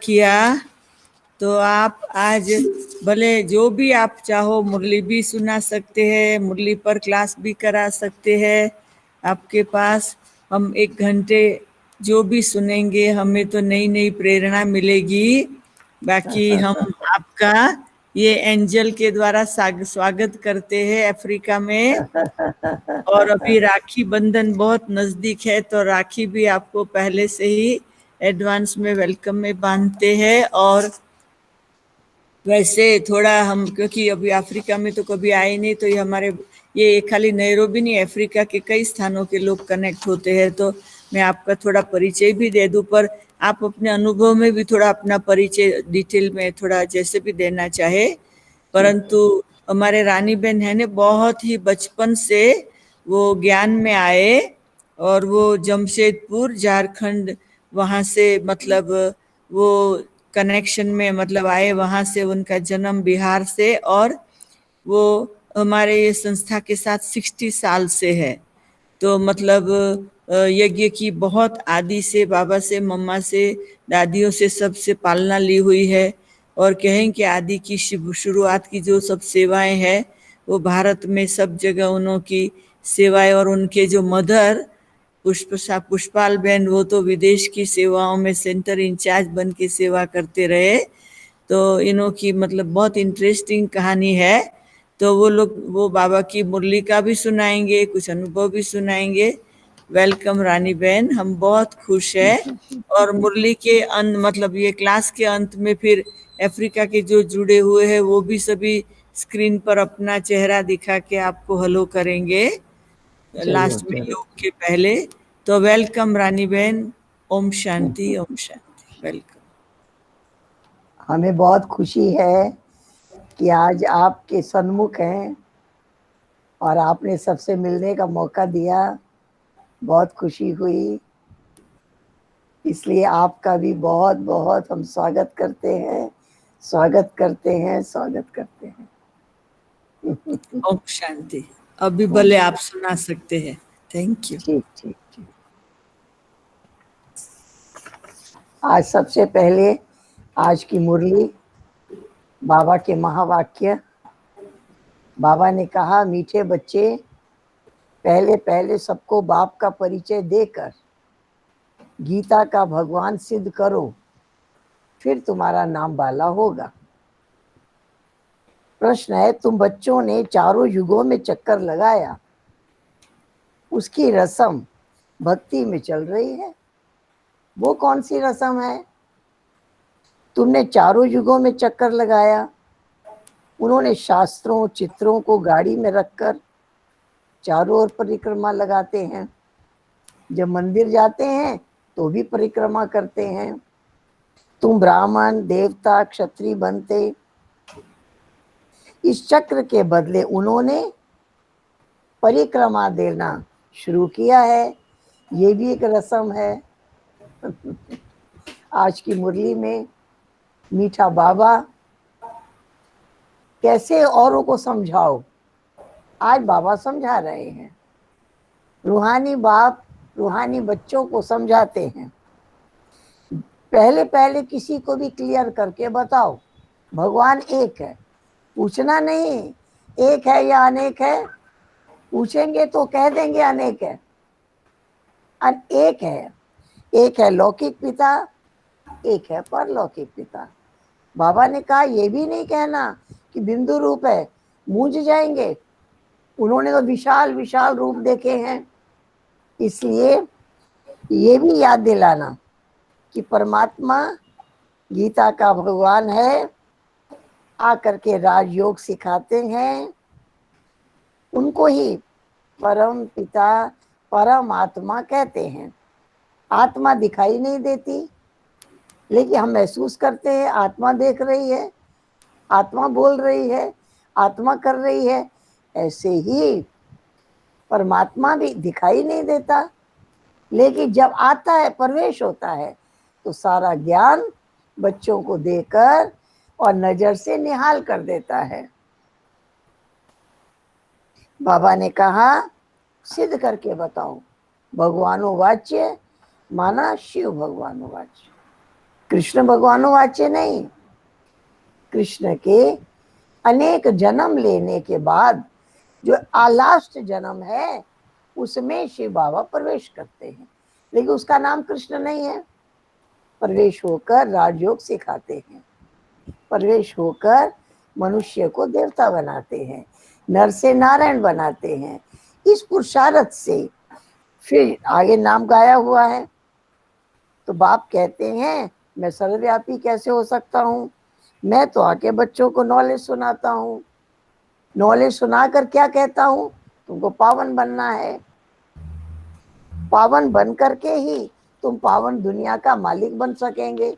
किया। तो आप आज भले जो भी आप चाहो मुरली भी सुना सकते हैं, मुरली पर क्लास भी करा सकते हैं। आपके पास हम 1 घंटे जो भी सुनेंगे हमें तो नई नई प्रेरणा मिलेगी। बाकी हम आपका ये एंजल के द्वारा स्वागत करते हैं अफ्रीका में। और अभी राखी बंधन बहुत नजदीक है तो राखी भी आपको पहले से ही एडवांस में वेलकम में बांधते हैं। और वैसे थोड़ा हम, क्योंकि अभी अफ्रीका में तो कभी आए नहीं, तो ये खाली नैरोबी नहीं, अफ्रीका के कई स्थानों के लोग कनेक्ट होते हैं। तो मैं आपका थोड़ा परिचय भी दे दूं, पर आप अपने अनुभव में भी थोड़ा अपना परिचय डिटेल में थोड़ा जैसे भी देना चाहे। परंतु हमारे रानी बहन है ने बहुत ही बचपन से वो ज्ञान में आए और वो जमशेदपुर झारखंड वहाँ से मतलब वो कनेक्शन में मतलब आए, वहाँ से उनका जन्म बिहार से। और वो हमारे ये संस्था के साथ 60 साल से है। तो मतलब यज्ञ की बहुत आदि से, बाबा से, मम्मा से, दादियों से सबसे पालना ली हुई है। और कहें कि आदि की शुरुआत की जो सब सेवाएं हैं वो भारत में सब जगह उनकी सेवाएं। और उनके जो मदर पुष्पाल बहन, वो तो विदेश की सेवाओं में सेंटर इंचार्ज बन के सेवा करते रहे। तो इन्हों की मतलब बहुत इंटरेस्टिंग कहानी है। तो वो बाबा की मुरली का भी सुनाएंगे, कुछ अनुभव भी सुनाएंगे। वेलकम रानी बहन, हम बहुत खुश है। और मुरली के अंत मतलब ये क्लास के अंत में फिर अफ्रीका के जो जुड़े हुए हैं वो भी सभी स्क्रीन पर अपना चेहरा दिखा के आपको हेलो करेंगे लास्ट में योग के पहले। तो वेलकम रानी बहन, ओम शांति, ओम शांति, वेलकम। हमें बहुत खुशी है कि आज आपके सन्मुख हैं और आपने सबसे मिलने का मौका दिया, बहुत खुशी हुई। इसलिए आपका भी बहुत बहुत हम स्वागत करते हैं, स्वागत करते हैं, स्वागत करते हैं। ओम शांति। अभी भले आप सुना सकते हैं। Thank you. ठीक ठीक ठीक। आज सबसे पहले आज की मुरली, बाबा के महावाक्य। बाबा ने कहा, मीठे बच्चे, पहले पहले सबको बाप का परिचय देकर गीता का भगवान सिद्ध करो, फिर तुम्हारा नाम बाला होगा। प्रश्न है, तुम बच्चों ने चारों युगों में चक्कर लगाया, उसकी रस्म भक्ति में चल रही है। वो कौन सी रस्म है? तुमने चारों युगों में चक्कर लगाया, उन्होंने शास्त्रों चित्रों को गाड़ी में रखकर चारों ओर परिक्रमा लगाते हैं। जब मंदिर जाते हैं तो भी परिक्रमा करते हैं। तुम ब्राह्मण देवता क्षत्रिय बनते, इस चक्र के बदले उन्होंने परिक्रमा देना शुरू किया है। ये भी एक रस्म है। आज की मुरली में मीठा बाबा कैसे औरों को समझाओ, आज बाबा समझा रहे हैं। रूहानी बाप रूहानी बच्चों को समझाते हैं। पहले पहले किसी को भी क्लियर करके बताओ, भगवान एक है। पूछना नहीं एक है या अनेक है, पूछेंगे तो कह देंगे अनेक है। एक है, एक है लौकिक पिता, एक है परलौकिक पिता। बाबा ने कहा ये भी नहीं कहना कि बिंदु रूप है, मूंझ जाएंगे। उन्होंने तो विशाल विशाल रूप देखे हैं। इसलिए ये भी याद दिलाना कि परमात्मा गीता का भगवान है, आकर के राजयोग सिखाते हैं। उनको ही परम पिता परमात्मा कहते हैं। आत्मा दिखाई नहीं देती, लेकिन हम महसूस करते हैं आत्मा देख रही है, आत्मा बोल रही है, आत्मा कर रही है। ऐसे ही परमात्मा भी दिखाई नहीं देता, लेकिन जब आता है, प्रवेश होता है, तो सारा ज्ञान बच्चों को देकर और नजर से निहाल कर देता है। बाबा ने कहा सिद्ध करके बताओ। भगवानो वाच्य माना शिव भगवानो वाच्य। कृष्ण भगवानोवाच्य नहीं, कृष्ण के अनेक जन्म लेने के बाद जो लास्ट जन्म है उसमें शिव बाबा प्रवेश करते हैं, लेकिन उसका नाम कृष्ण नहीं है। प्रवेश होकर राजयोग सिखाते हैं, प्रवेश होकर मनुष्य को देवता बनाते हैं, नर से नारायण बनाते हैं। इस पुरुषार्थ से फिर आगे नाम गाया हुआ है। तो बाप कहते हैं मैं सर्वव्यापी कैसे हो सकता हूँ, मैं तो आके बच्चों को नॉलेज सुनाता हूँ। नॉलेज सुनाकर क्या कहता हूँ, तुमको पावन बनना है। पावन बन करके ही तुम पावन दुनिया का मालिक बन सकेंगे,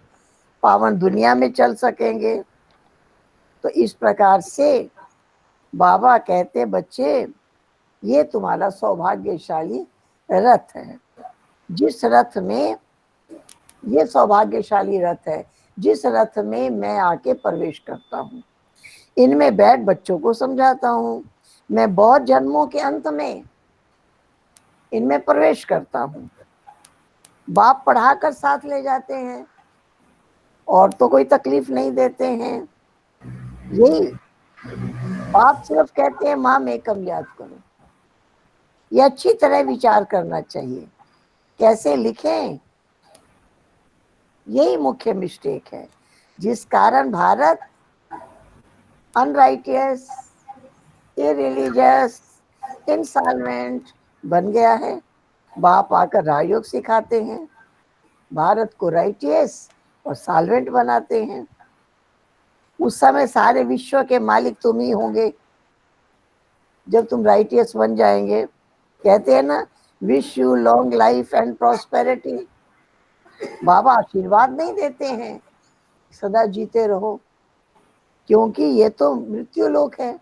पावन दुनिया में चल सकेंगे। तो इस प्रकार से बाबा कहते बच्चे ये तुम्हारा सौभाग्यशाली रथ है। जिस रथ में, ये सौभाग्यशाली रथ है जिस रथ में मैं आके प्रवेश करता हूँ, इनमें बैठ बच्चों को समझाता हूँ। मैं बहुत जन्मों के अंत में इनमें प्रवेश करता हूँ। बाप पढ़ाकर साथ ले जाते हैं और तो कोई तकलीफ नहीं देते हैं। यही बाप सिर्फ कहते हैं माम एकम याद करो। ये अच्छी तरह विचार करना चाहिए, कैसे लिखें, यही मुख्य मिस्टेक है जिस कारण भारत अनराइटियस, इरिलीजियस, इंसॉल्वेंट बन गया है। बाप आकर राजयोग सिखाते हैं, भारत को राइटियस और सॉल्वेंट बनाते हैं। उस समय सारे विश्व के मालिक तुम ही होंगे जब तुम राइटियस बन जाएंगे। कहते हैं ना, wish you long life and prosperity. बाबा आशीर्वाद नहीं देते हैं सदा जीते रहो, क्योंकि ये तो मृत्यु लोक है।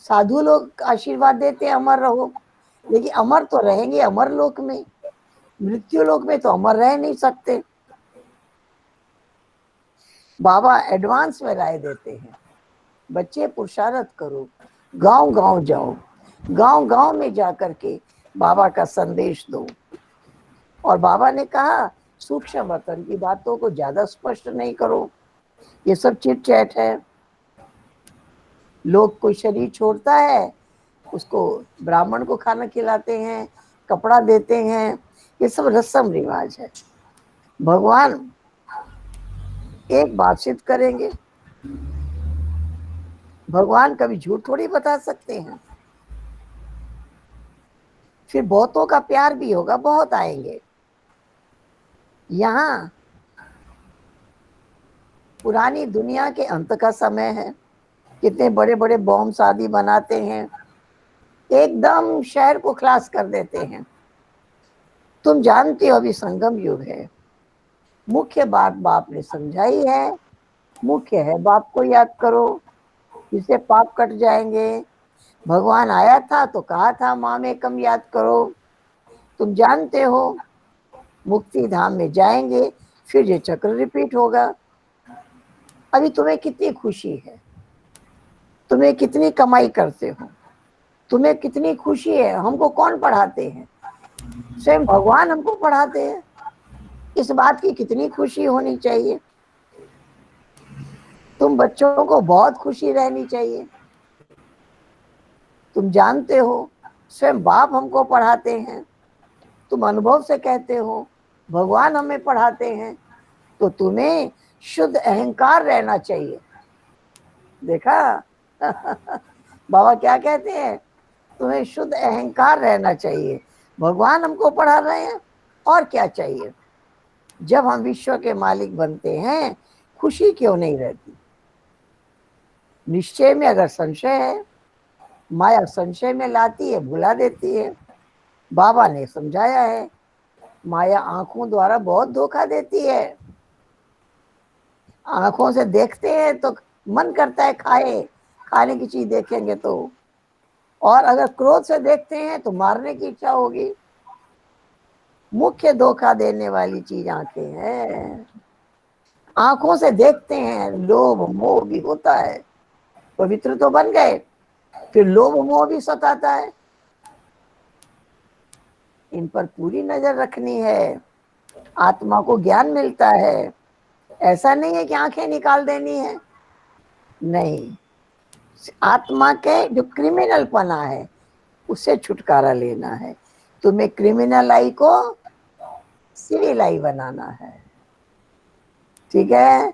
साधु लोग आशीर्वाद देते हैं अमर रहो, लेकिन अमर तो रहेंगे अमर लोक में, मृत्यु लोक में तो अमर रह नहीं सकते। बाबा एडवांस में राय देते हैं, बच्चे पुरुषार्थ करो, गांव गांव जाओ, गांव गांव में जाकर के बाबा का संदेश दो। और बाबा ने कहा सूक्ष्म वतन की बातों को ज्यादा स्पष्ट नहीं करो, ये सब चिट चैट है। लोग कोई शरीर छोड़ता है, उसको ब्राह्मण को खाना खिलाते हैं, कपड़ा देते हैं, ये सब रस्म रिवाज है। भगवान एक बात सिद्ध करेंगे, भगवान कभी झूठ थोड़ी बता सकते हैं। फिर बहुतों का प्यार भी होगा, बहुत आएंगे। यहाँ पुरानी दुनिया के अंत का समय है, कितने बड़े बड़े बॉम्ब आदि बनाते हैं, एकदम शहर को खलास कर देते हैं। तुम जानते हो अभी संगम युग है। मुख्य बात बाप ने समझाई है, मुख्य है बाप को याद करो, इससे पाप कट जाएंगे। भगवान आया था तो कहा था माम एकम याद करो। तुम जानते हो मुक्ति धाम में जाएंगे, फिर ये चक्र रिपीट होगा। अभी तुम्हें कितनी खुशी है, तुम्हें कितनी कमाई करते हो, तुम्हें कितनी खुशी है। हमको कौन पढ़ाते हैं, स्वयं भगवान हमको पढ़ाते हैं। इस बात की कितनी खुशी होनी चाहिए। तुम बच्चों को बहुत खुशी रहनी चाहिए। तुम जानते हो स्वयं बाप हमको पढ़ाते हैं, तुम अनुभव से कहते हो भगवान हमें पढ़ाते हैं, तो तुम्हें शुद्ध अहंकार रहना चाहिए। देखा बाबा क्या कहते हैं, तुम्हें शुद्ध अहंकार रहना चाहिए। भगवान हमको पढ़ा रहे हैं, और क्या चाहिए। जब हम विश्व के मालिक बनते हैं, खुशी क्यों नहीं रहती। निश्चय में अगर संशय है, माया संशय में लाती है, भुला देती है। बाबा ने समझाया है, माया आंखों द्वारा बहुत धोखा देती है। आंखों से देखते हैं तो मन करता है खाए, खाने की चीज देखेंगे तो, और अगर क्रोध से देखते हैं तो मारने की इच्छा होगी। मुख्य धोखा देने वाली चीज आंखें हैं। आंखों से देखते हैं, लोभ मोह भी होता है। पवित्र तो बन गए, फिर लोभ मोह भी सताता है। इन पर पूरी नजर रखनी है, आत्मा को ज्ञान मिलता है। ऐसा नहीं है कि आंखें निकाल देनी है, नहीं, आत्मा के जो क्रिमिनल पना है उससे छुटकारा लेना है। तुम्हें क्रिमिनल आई को सिविल आई बनाना है, ठीक है।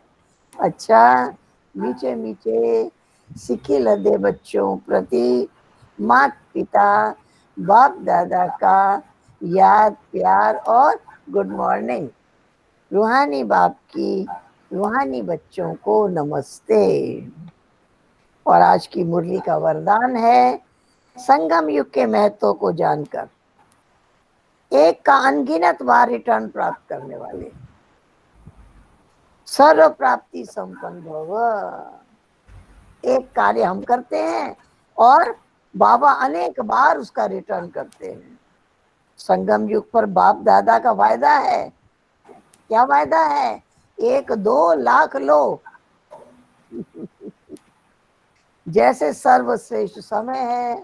अच्छा, मीठे मीठे सिक्के लदे बच्चों प्रति माता पिता बाप दादा का याद प्यार और गुड मॉर्निंग। रूहानी बाप की रूहानी बच्चों को नमस्ते। और आज की मुरली का वरदान है, संगम युग के महत्व को जानकर एक का अनगिनत बार रिटर्न प्राप्त करने वाले सर्व प्राप्ति संपन्न भव। एक कार्य हम करते हैं और बाबा अनेक बार उसका रिटर्न करते हैं। संगम युग पर बाप दादा का वायदा है, क्या वायदा है? 1-2 लाख लो। जैसे सर्वश्रेष्ठ समय है,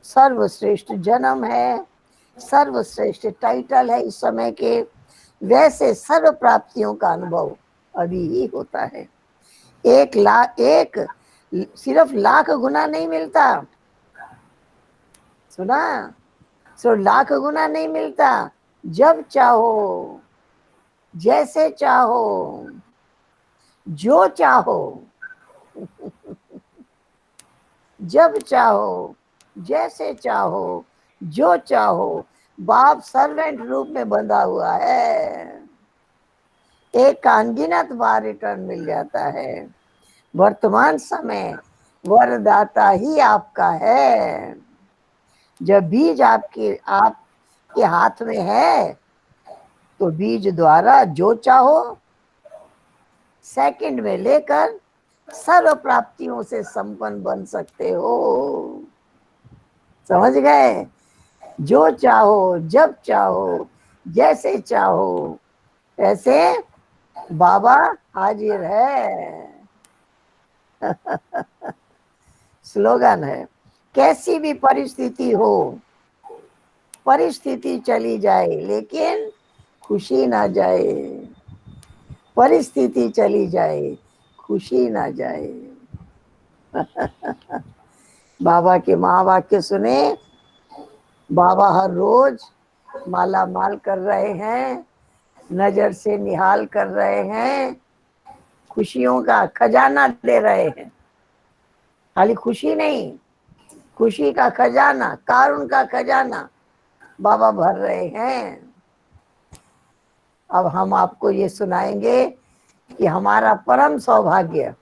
सर्वश्रेष्ठ जन्म है, सर्वश्रेष्ठ टाइटल है इस समय के, वैसे सर्व प्राप्तियों का अनुभव अभी ही होता है। 1 सिर्फ लाख गुना नहीं मिलता, सुना? सिर्फ लाख गुना नहीं मिलता, जब चाहो, जैसे चाहो, जो चाहो, जब चाहो, जैसे चाहो, जो चाहो, बाप सर्वेंट रूप में बंधा हुआ है। एक अनगिनत बार रिटर्न मिल जाता है। वर्तमान समय वरदाता ही आपका है। जब बीज आपके हाथ में है तो बीज द्वारा जो चाहो सेकंड में लेकर सर्व प्राप्तियों से संपन्न बन सकते हो। समझ गए? जो चाहो, जब चाहो, जैसे चाहो, ऐसे बाबा हाजिर है। स्लोगन है, कैसी भी परिस्थिति हो, परिस्थिति चली जाए लेकिन खुशी ना जाए। परिस्थिति चली जाए, खुशी ना जाए। बाबा के महावाक्य सुने। बाबा हर रोज माला माल कर रहे हैं, नजर से निहाल कर रहे हैं, खुशियों का खजाना दे रहे हैं। खाली खुशी नहीं, खुशी का खजाना, कारुण का खजाना बाबा भर रहे हैं। अब हम आपको ये सुनाएंगे कि हमारा परम सौभाग्य,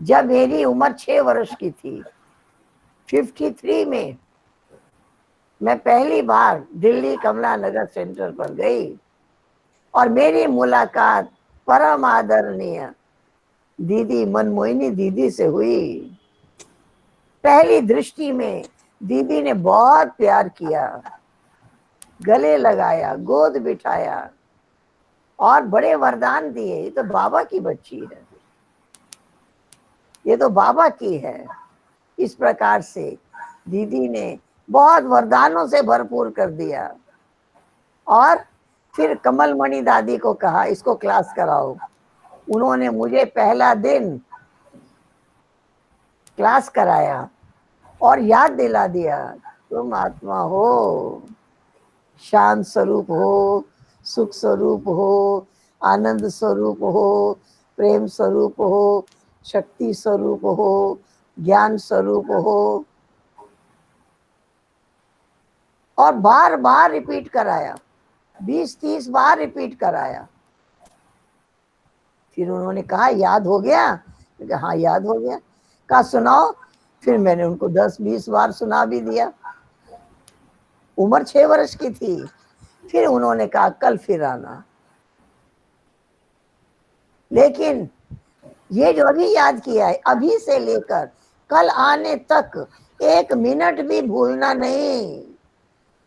जब मेरी उम्र 6 वर्ष की थी, 53 में मैं पहली बार दिल्ली कमला नगर सेंटर पर गई और मेरी मुलाकात परम आदरणीय दीदी मनमोहिनी दीदी से हुई। पहली दृष्टि में दीदी ने बहुत प्यार किया, गले लगाया, गोद बिठाया और बड़े वरदान दिए। ये तो बाबा की बच्ची है, ये तो बाबा की है। इस प्रकार से दीदी ने बहुत वरदानों से भरपूर कर दिया। और फिर कमलमणि दादी को कहा इसको क्लास कराओ। उन्होंने मुझे पहला दिन क्लास कराया और याद दिला दिया, तुम आत्मा हो, शांत स्वरूप हो, सुख स्वरूप हो, आनंद स्वरूप हो, प्रेम स्वरूप हो, शक्ति स्वरूप हो, ज्ञान स्वरूप हो। और बार बार रिपीट कराया, 20-30 बार रिपीट कराया। फिर उन्होंने कहा याद हो गया? हाँ याद हो गया। कहा सुनाओ। फिर मैंने उनको 10-20 बार सुना भी दिया। उम्र 6 वर्ष की थी। फिर उन्होंने कहा कल फिर आना। लेकिन ये जो अभी याद किया है, अभी से लेकर कल आने तक 1 मिनट भी भूलना नहीं।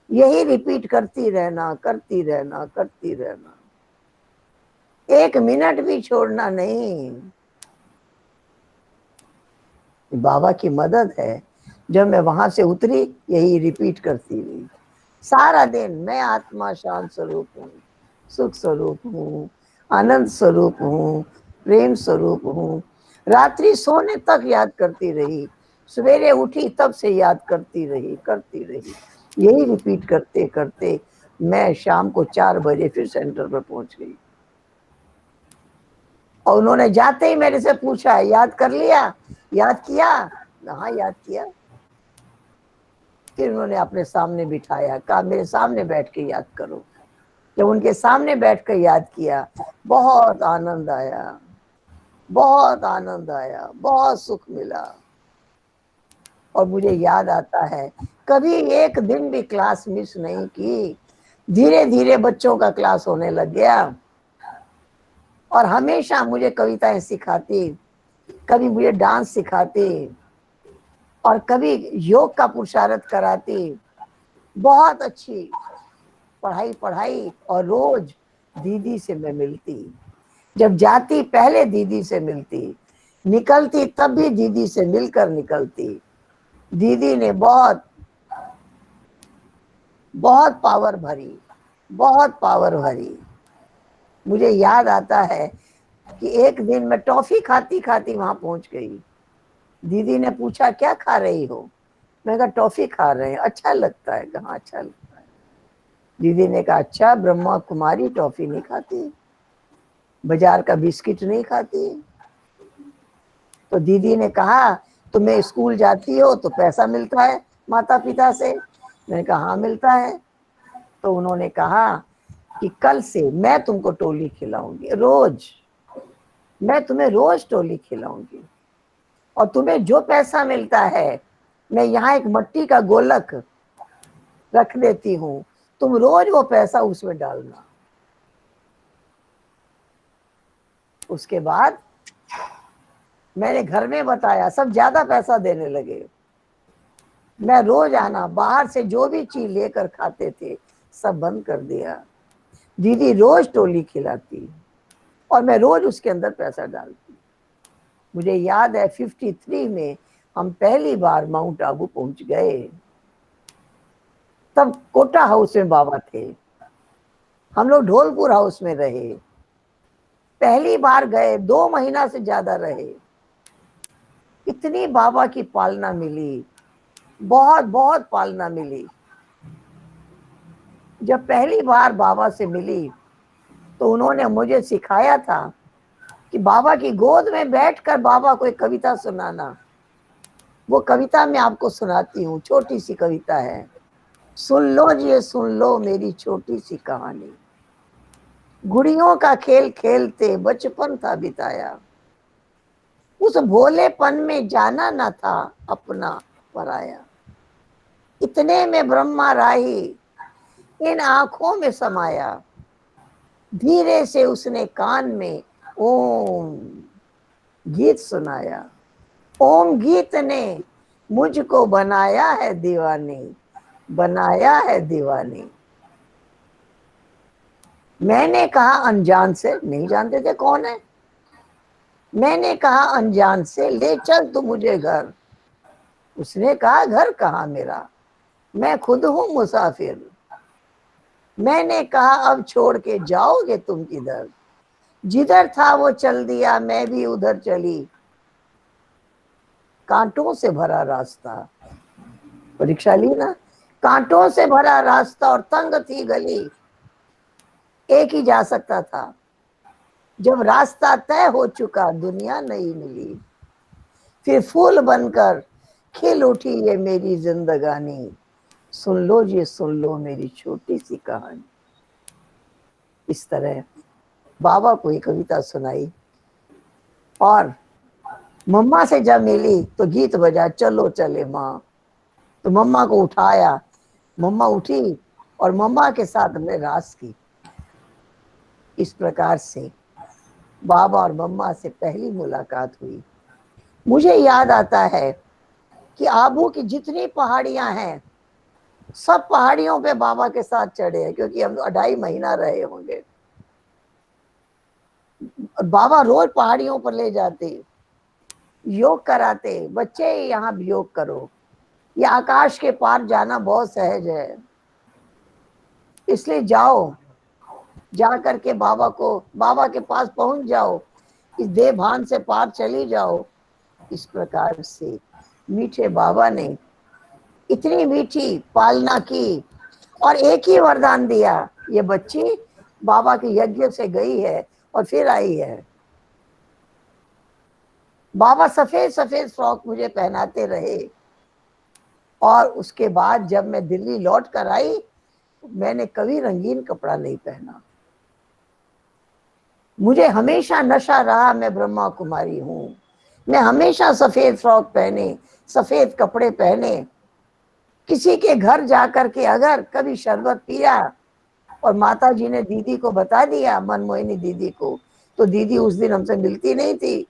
यही रिपीट करती रहना, करती रहना, करती रहना, 1 मिनट भी छोड़ना नहीं। बाबा की मदद है। जब मैं वहां से उतरी यही रिपीट करती रही सारा दिन। मैं आत्मा शांत स्वरूप हूँ, सुख स्वरूप हूँ, आनंद स्वरूप हूँ, प्रेम स्वरूप हूँ। रात्रि सोने तक याद करती रही, सवेरे उठी तब से याद करती रही। यही रिपीट करते करते मैं शाम को 4 बजे फिर सेंटर पर पहुंच गई। और उन्होंने जाते ही मेरे से पूछा, याद कर लिया, याद किया? हाँ, याद किया। फिर उन्होंने अपने सामने बिठाया, कहा मेरे सामने बैठ के याद करो। जब उनके सामने बैठ कर याद किया, बहुत आनंद आया, बहुत आनंद आया, बहुत सुख मिला। और मुझे याद आता है, कभी एक दिन भी क्लास मिस नहीं की। धीरे धीरे बच्चों का क्लास होने लग गया और हमेशा मुझे कविताएं सिखाती, कभी मुझे डांस सिखाती और कभी योग का पुरुषार्थ कराती। बहुत अच्छी पढ़ाई और रोज दीदी से मैं मिलती। जब जाती पहले दीदी से मिलती, निकलती तब भी दीदी से मिलकर निकलती। दीदी ने बहुत बहुत पावर भरी, बहुत पावर भरी। मुझे याद आता है कि एक दिन मैं टॉफी खाती खाती वहां पहुंच गई। दीदी ने पूछा क्या खा रही हो? मैं कहा टॉफी खा रहे हैं। अच्छा लगता है? कहा अच्छा लगता है। दीदी ने कहा अच्छा, ब्रह्मा कुमारी टॉफी नहीं खाती, बाजार का बिस्किट नहीं खाती? तो दीदी ने कहा तुम्हें स्कूल जाती हो तो पैसा मिलता है माता पिता से? मैंने कहा हाँ मिलता है। तो उन्होंने कहा कि कल से मैं तुमको टोली खिलाऊंगी, रोज मैं तुम्हें रोज टोली खिलाऊंगी, और तुम्हें जो पैसा मिलता है मैं यहाँ एक मट्टी का गोलक रख देती हूँ, तुम रोज वो पैसा उसमें डालना। उसके बाद मैंने घर में बताया, सब ज्यादा पैसा देने लगे। मैं रोज आना, बाहर से जो भी चीज लेकर खाते थे सब बंद कर दिया। दीदी रोज टोली खिलाती और मैं रोज उसके अंदर पैसा डालती। मुझे याद है 53 में हम पहली बार माउंट आबू पहुंच गए। तब कोटा हाउस में बाबा थे, हम लोग ढोलपुर हाउस में रहे। पहली बार गए, 2 महीना से ज्यादा रहे। इतनी बाबा की पालना मिली, बहुत बहुत पालना मिली। जब पहली बार बाबा से मिली तो उन्होंने मुझे सिखाया था कि बाबा की गोद में बैठकर बाबा को एक कविता सुनाना। वो कविता मैं आपको सुनाती हूँ, छोटी सी कविता है। सुन लो जी, सुन लो मेरी छोटी सी कहानी। गुड़ियों का खेल खेलते बचपन था बिताया, उस भोलेपन में जाना न था अपना पराया। इतने में ब्रह्मा राही इन आंखों में समाया, धीरे से उसने कान में ओम गीत सुनाया। ओम गीत ने मुझको बनाया है दीवानी, बनाया है दीवानी। मैंने कहा अनजान से, नहीं जानते थे कौन है, मैंने कहा अनजान से ले चल तू मुझे घर। उसने कहा घर कहाँ मेरा, मैं खुद हूं मुसाफिर। मैंने कहा अब छोड़ के जाओगे तुम किधर, जिधर था वो चल दिया मैं भी उधर चली। कांटों से भरा रास्ता, परीक्षा ली ना, कांटों से भरा रास्ता और तंग थी गली, एक ही जा सकता था। जब रास्ता तय हो चुका दुनिया नहीं मिली, फिर फूल बनकर खिल उठी ये मेरी जिंदगानी। सुन लो जी, सुन लो मेरी छोटी सी कहानी। इस तरह बाबा को एक कविता सुनाई और मम्मा से जब मिली तो गीत बजा चलो चले माँ। तो मम्मा को उठाया, मम्मा उठी और मम्मा के साथ हमने रास की। इस प्रकार से बाबा और मम्मा से पहली मुलाकात हुई। मुझे याद आता है कि आबू की जितनी पहाड़ियां हैं सब पहाड़ियों पे बाबा के साथ चढ़े हैं, क्योंकि हम 2.5 महीना रहे होंगे। बाबा रोज पहाड़ियों पर ले जाते, योग कराते, बच्चे यहाँ भी योग करो, ये आकाश के पार जाना बहुत सहज है, इसलिए जाओ। जा करके बाबा के पास पहुंच जाओ, इस देह भान से पार चली जाओ। इस प्रकार से मीठे बाबा ने इतनी मीठी पालना की और एक ही वरदान दिया, ये बच्ची बाबा के यज्ञ से गई है और फिर आई है। बाबा सफेद सफेद फ्रॉक मुझे पहनाते रहे और उसके बाद जब मैं दिल्ली लौट कर आई, मैंने कभी रंगीन कपड़ा नहीं पहना। मुझे हमेशा नशा रहा, मैं ब्रह्मा कुमारी हूं। मैं हमेशा सफेद फ्रॉक पहने, सफेद कपड़े पहने। किसी के घर जाकर के अगर कभी शरबत पिया और माता जी ने दीदी को बता दिया, मनमोहिनी दीदी को, तो दीदी उस दिन हमसे मिलती नहीं थी।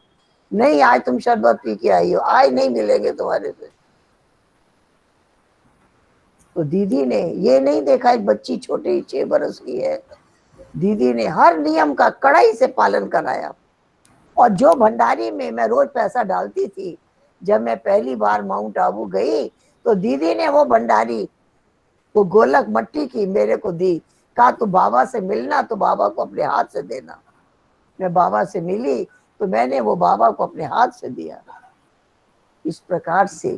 नहीं, आज तुम शरबत पी के आई हो, आज नहीं मिलेंगे तुम्हारे से। तो दीदी ने ये नहीं देखा एक बच्ची छोटी 6 बरस की है, दीदी ने हर नियम का कड़ाई से पालन कराया। और जो भंडारी में मैं रोज पैसा डालती थी, जब मैं पहली बार माउंट आबू गई तो दीदी ने वो भंडारी, वो गोलक मट्टी की मेरे को दी। कहा तू बाबा से मिलना तो बाबा को अपने हाथ से देना। मैं बाबा से मिली तो मैंने वो बाबा को अपने हाथ से दिया। इस प्रकार से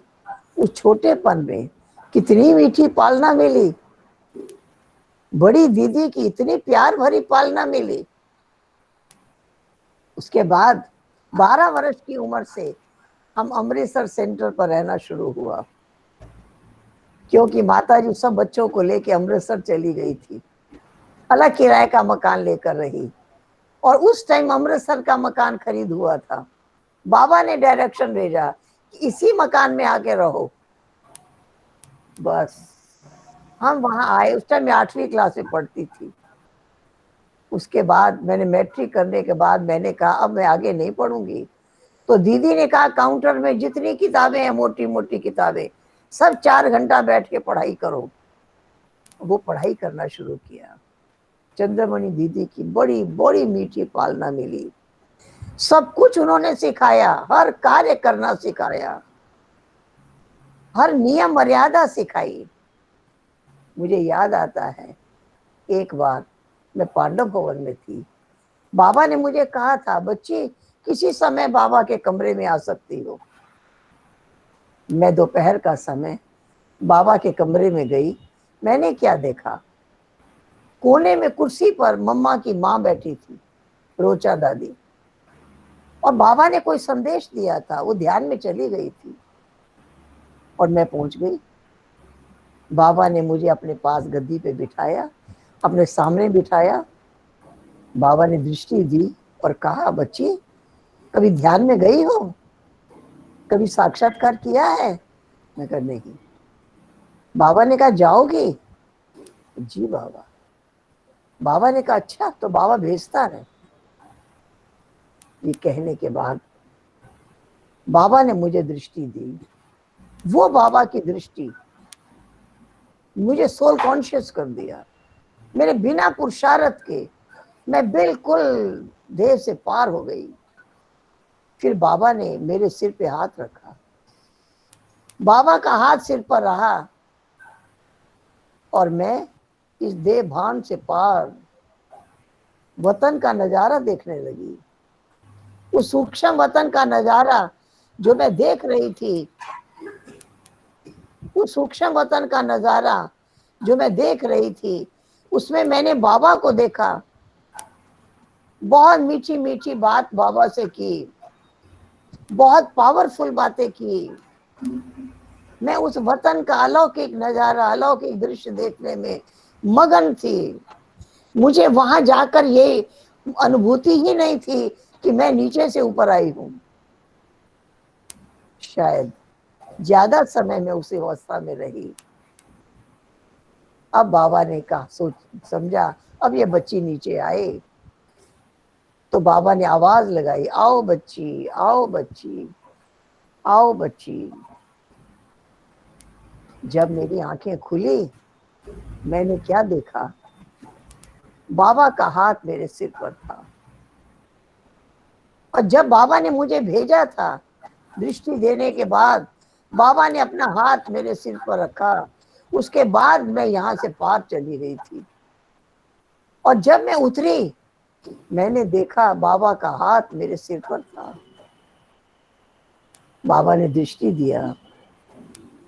उस छोटेपन में कितनी मीठी पालना मिली, बड़ी दीदी की इतनी प्यार भरी पालना मिली। उसके बाद 12 वर्ष की उम्र से हम अमृतसर सेंटर पर रहना शुरू हुआ, क्योंकि माताजी सब बच्चों को लेके अमृतसर चली गई थी, अलग किराए का मकान लेकर रही। और उस टाइम अमृतसर का मकान खरीद हुआ था। बाबा ने डायरेक्शन भेजा कि इसी मकान में आके रहो। बस हम वहां आए। उस टाइम मैं 8वीं क्लास में पढ़ती थी। उसके बाद मैंने मैट्रिक करने के बाद मैंने कहा अब मैं आगे नहीं पढ़ूंगी। तो दीदी ने कहा काउंटर में जितनी किताबें हैं, मोटी मोटी किताबें, सब 4 घंटा बैठ के पढ़ाई करो। वो पढ़ाई करना शुरू किया। चंद्रमणि दीदी की बड़ी बड़ी मीठी पालना मिली। सब कुछ उन्होंने सिखाया, हर कार्य करना सिखाया, हर नियम मर्यादा सिखाई। मुझे याद आता है एक बार मैं पांडव भवन में थी। बाबा ने मुझे कहा था बच्ची किसी समय बाबा के कमरे में आ सकती हो। मैं दोपहर का समय बाबा के कमरे में गई। मैंने क्या देखा, कोने में कुर्सी पर मम्मा की माँ बैठी थी, रोचा दादी, और बाबा ने कोई संदेश दिया था, वो ध्यान में चली गई थी और मैं पहुंच गई। बाबा ने मुझे अपने पास गद्दी पे बिठाया, अपने सामने बिठाया। बाबा ने दृष्टि दी और कहा बच्ची कभी ध्यान में गई हो, कभी साक्षात्कार किया है? मैं कहा नहीं। बाबा ने कहा जाओगी? जी बाबा। बाबा ने कहा अच्छा, तो बाबा भेजता है। ये कहने के बाद बाबा ने मुझे दृष्टि दी। वो बाबा की दृष्टि मुझे सोल कॉन्शियस कर दिया। मेरे बिना पुरुषार्थ के मैं बिल्कुल देह से पार हो गई। फिर बाबा ने मेरे सिर पे हाथ रखा। बाबा का हाथ सिर पर रहा और मैं इस देह भान से पार वतन का नजारा देखने लगी। उस सूक्ष्म वतन का नजारा जो मैं देख रही थी, उस सूक्ष्म वतन का नजारा जो मैं देख रही थी, उसमें मैंने बाबा को देखा। बहुत मीठी मीठी बात बाबा से की, बहुत पावरफुल बातें की। मैं उस वतन का अलौकिक नजारा, अलौकिक दृश्य देखने में मगन थी। मुझे वहां जाकर ये अनुभूति ही नहीं थी कि मैं नीचे से ऊपर आई हूं। शायद ज्यादा समय में उसी अवस्था में रही। अब बाबा ने कहा, सोच समझा अब ये बच्ची नीचे आए। तो बाबा ने आवाज लगाई, आओ बच्ची, आओ बच्ची, आओ बच्ची। जब मेरी आंखें खुली, मैंने क्या देखा, बाबा का हाथ मेरे सिर पर था। और जब बाबा ने मुझे भेजा था दृष्टि देने के बाद, बाबा ने अपना हाथ मेरे सिर पर रखा। उसके बाद मैं यहां से पार चली गई थी। और जब मैं उतरी, मैंने देखा बाबा का हाथ मेरे सिर पर था। बाबा ने दृष्टि दिया,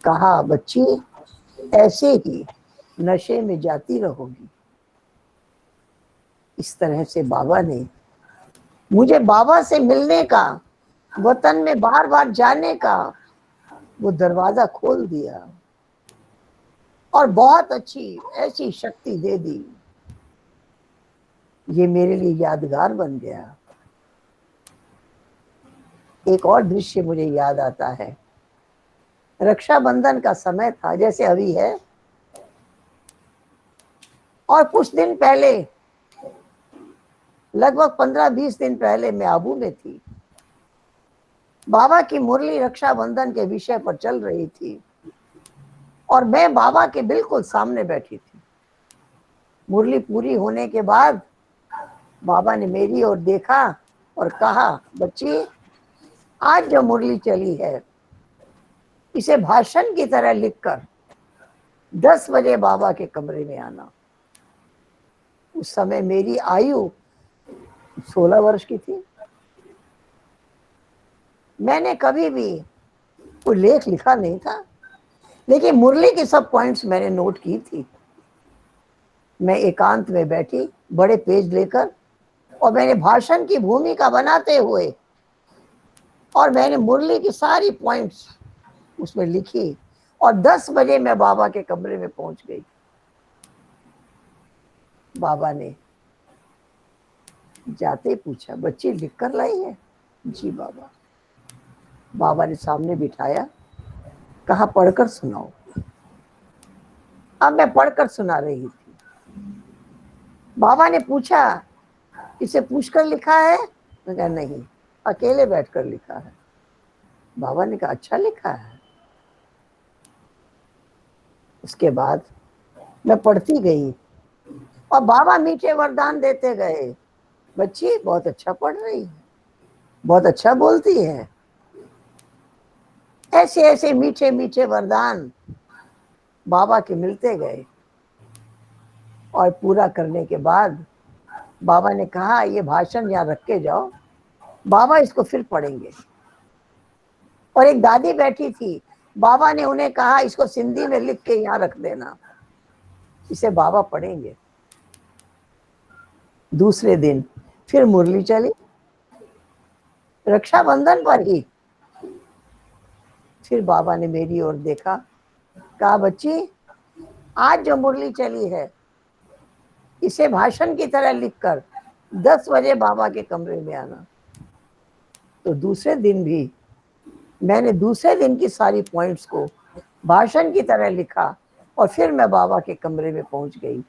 कहा बच्ची ऐसे ही नशे में जाती रहोगी। इस तरह से बाबा ने मुझे बाबा से मिलने का, वतन में बार बार जाने का वो दरवाजा खोल दिया और बहुत अच्छी ऐसी शक्ति दे दी। ये मेरे लिए यादगार बन गया। एक और दृश्य मुझे याद आता है। रक्षाबंधन का समय था, जैसे अभी है, और कुछ दिन पहले, लगभग 15-20 दिन पहले मैं आबू में थी। बाबा की मुरली रक्षाबंधन के विषय पर चल रही थी और मैं बाबा के बिल्कुल सामने बैठी थी। मुरली पूरी होने के बाद बाबा ने मेरी ओर देखा और कहा, बच्ची आज जो मुरली चली है इसे भाषण की तरह लिखकर 10 बजे बाबा के कमरे में आना। उस समय मेरी आयु 16 वर्ष की थी। मैंने कभी भी कोई लेख लिखा नहीं था, लेकिन मुरली के सब पॉइंट्स मैंने नोट की थी। मैं एकांत में बैठी बड़े पेज लेकर और मैंने भाषण की भूमिका बनाते हुए और मैंने मुरली की सारी पॉइंट्स उसमें लिखी और 10 बजे मैं बाबा के कमरे में पहुंच गई। बाबा ने जाते ही पूछा, बच्ची लिख कर लाई है? जी बाबा। बाबा ने सामने बिठाया, कहा पढ़कर सुनाओ। अब मैं पढ़कर सुना रही थी। बाबा ने पूछा, इसे पूछकर लिखा है? मैं कहा नहीं, अकेले बैठकर लिखा है। बाबा ने कहा अच्छा लिखा है। उसके बाद मैं पढ़ती गई और बाबा मीठे वरदान देते गए। बच्ची बहुत अच्छा पढ़ रही है, बहुत अच्छा बोलती है। ऐसे ऐसे मीठे मीठे वरदान बाबा के मिलते गए और पूरा करने के बाद बाबा ने कहा ये भाषण यहाँ रख के जाओ, बाबा इसको फिर पढ़ेंगे। और एक दादी बैठी थी, बाबा ने उन्हें कहा इसको सिंधी में लिख के यहाँ रख देना, इसे बाबा पढ़ेंगे। दूसरे दिन फिर मुरली चली, रक्षाबंधन पर ही। फिर बाबा ने मेरी ओर देखा, कहा बच्ची आज जो मुरली चली है इसे भाषण की तरह लिखकर 10 बजे बाबा के कमरे में आना। तो दूसरे दिन भी मैंने दूसरे दिन की सारी पॉइंट्स को भाषण की तरह लिखा और फिर मैं बाबा के कमरे में पहुंच गई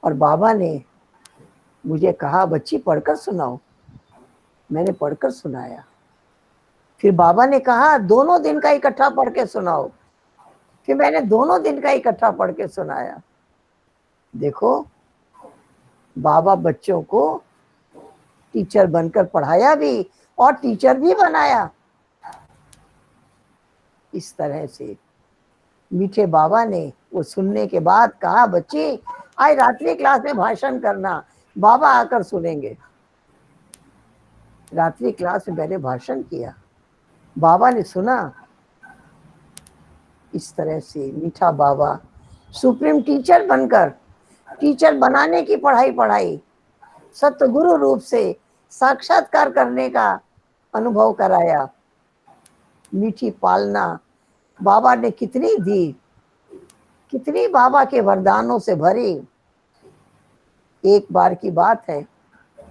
और बाबा ने मुझे कहा बच्ची पढ़कर सुनाओ। मैंने पढ़कर सुनाया। फिर बाबा ने कहा दोनों दिन का इकट्ठा पढ़ के सुनाओ। फिर मैंने दोनों दिन का इकट्ठा पढ़ के सुनाया। देखो बाबा बच्चों को टीचर बनकर पढ़ाया भी और टीचर भी बनाया। इस तरह से मीठे बाबा ने वो सुनने के बाद कहा बच्ची आज रात्रि क्लास में भाषण करना, बाबा आकर सुनेंगे। रात्रि क्लास में मैंने भाषण किया, बाबा ने सुना। इस तरह से मीठा बाबा सुप्रीम टीचर बनकर टीचर बनाने की पढ़ाई पढ़ाई, सतगुरु रूप से साक्षात्कार करने का अनुभव कराया। मीठी पालना बाबा ने कितनी दी, कितनी बाबा के वरदानों से भरी। एक बार की बात है,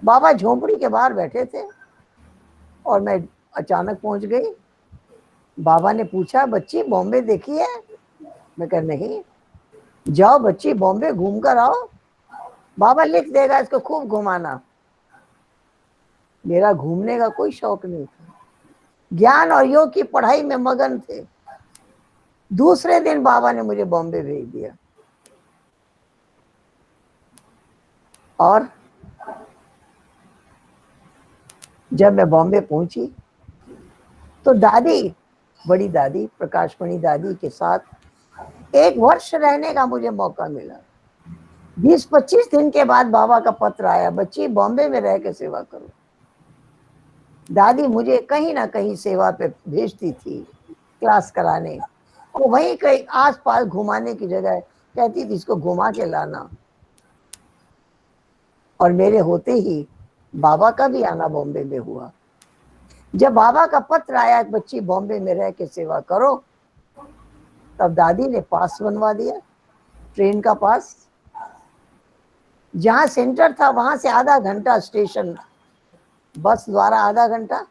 बाबा झोंपड़ी के बाहर बैठे थे और मैं अचानक पहुंच गई। बाबा ने पूछा बच्ची बॉम्बे देखी है? मैं कहा नहीं। जाओ बच्ची बॉम्बे घूम कर आओ, बाबा लिख देगा, इसको खूब घुमाना। मेरा घूमने का कोई शौक नहीं था, ज्ञान और योग की पढ़ाई में मगन थे। दूसरे दिन बाबा ने मुझे बॉम्बे भेज दिया और जब मैं बॉम्बे पहुंची तो दादी, बड़ी दादी प्रकाशमणि दादी के साथ 1 वर्ष रहने का मुझे मौका मिला। 20-25 दिन के बाद बाबा का पत्र आया, बच्ची बॉम्बे में रह के सेवा करो। दादी मुझे कहीं ना कहीं सेवा पे भेजती थी क्लास कराने, और वहीं कहीं आस पास घुमाने की जगह कहती थी इसको घुमा के लाना। और मेरे होते ही बाबा का भी आना बॉम्बे में हुआ। जब बाबा का पत्र आया बच्ची बॉम्बे में रह के सेवा करो, तब दादी ने पास बनवा दिया, ट्रेन का पास। जहां सेंटर था वहां से आधा घंटा स्टेशन, बस द्वारा आधा घंटा,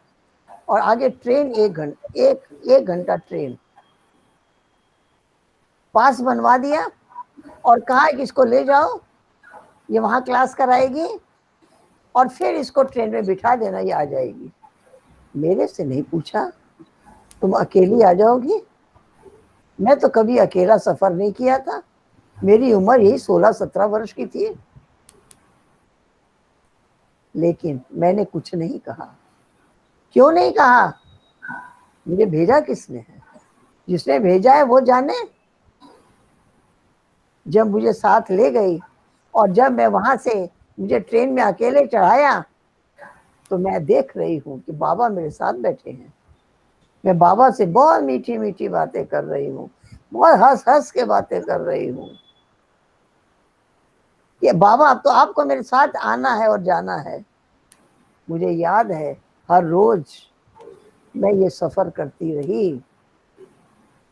और आगे ट्रेन 1 घंटा ट्रेन। पास बनवा दिया और कहा कि इसको ले जाओ, ये वहां क्लास कराएगी और फिर इसको ट्रेन में बिठा देना, ये आ जाएगी। मेरे से नहीं पूछा तुम अकेली आ जाओगी? मैं तो कभी अकेला सफर नहीं किया था, मेरी उम्र यही 16-17 वर्ष की थी। लेकिन मैंने कुछ नहीं कहा। क्यों नहीं कहा? मुझे भेजा किसने है? जिसने भेजा है वो जाने। जब मुझे साथ ले गई और जब मैं वहां से मुझे ट्रेन में अकेले चढ़ाया, तो मैं देख रही हूँ कि बाबा मेरे साथ बैठे हैं। मैं बाबा से बहुत मीठी मीठी बातें कर रही हूँ, बहुत हंस हंस के बातें कर रही हूँ कि बाबा अब तो आपको मेरे साथ आना है और जाना है। मुझे याद है हर रोज मैं ये सफर करती रही